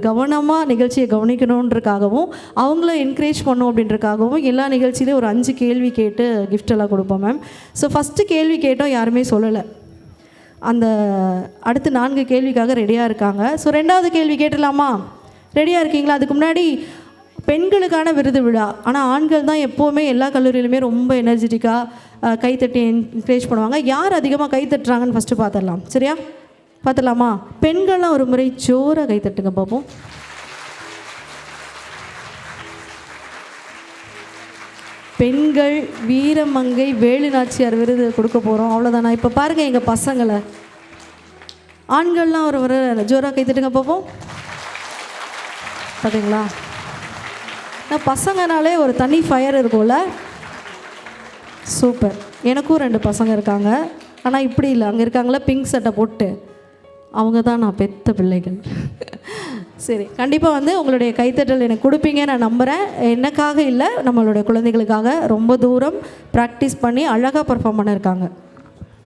கவனமாக நிகழ்ச்சியை கவனிக்கணுன்றக்காகவும் அவங்கள என்கரேஜ் பண்ணணும் அப்படின்றக்காகவும் எல்லா நிகழ்ச்சியிலையும் ஒரு 5 கேள்வி கேட்டு கிஃப்டெல்லாம் கொடுப்போம் மேம். ஸோ ஃபஸ்ட்டு கேள்வி கேட்டோம், யாருமே சொல்லலை. அந்த அடுத்து 4 கேள்விக்காக ரெடியாக இருக்காங்க. ஸோ 2வது கேள்வி கேட்டுடலாமா? ரெடியாக இருக்கீங்களா? அதுக்கு முன்னாடி பெண்களுக்கான விருது விழா. ஆனால் ஆண்கள் தான் எப்போவுமே எல்லா கல்லூரியிலுமே ரொம்ப எனர்ஜெட்டிக்காக கைத்தட்டி என்கரேஜ் பண்ணுவாங்க. யார் அதிகமாக கைத்தட்டுறாங்கன்னு ஃபஸ்ட்டு பார்த்துடலாம். சரியா? பார்த்துடலாமா? பெண்கள்லாம் ஒரு முறை ஜோராக கைத்தட்டுங்க பார்ப்போம். பெண்கள் வீரமங்கை வேலு நாச்சியார் விருது கொடுக்க போகிறோம். அவ்வளோதானா? இப்போ பாருங்கள் எங்கள் பசங்களை. ஆண்கள்லாம் ஒரு முறை ஜோராக கைத்தட்டுங்க பார்ப்போம். பார்த்தீங்களா? பசங்கனாலே ஒரு தனி ஃபயர் இருக்கும்ல. சூப்பர். எனக்கும் 2 பசங்க இருக்காங்க. ஆனால் இப்படி இல்லை, அங்கே இருக்காங்களா பிங்க் சட்டை போட்டு, அவங்க தான் நான் பெத்த பிள்ளைகள். சரி, கண்டிப்பாக வந்து உங்களுடைய கைத்தட்டல் எனக்கு கொடுப்பீங்க நான் நம்புகிறேன். எனக்காக இல்லை, நம்மளுடைய குழந்தைகளுக்காக ரொம்ப தூரம் ப்ராக்டிஸ் பண்ணி அழகாக பர்ஃபார்ம் பண்ணியிருக்காங்க.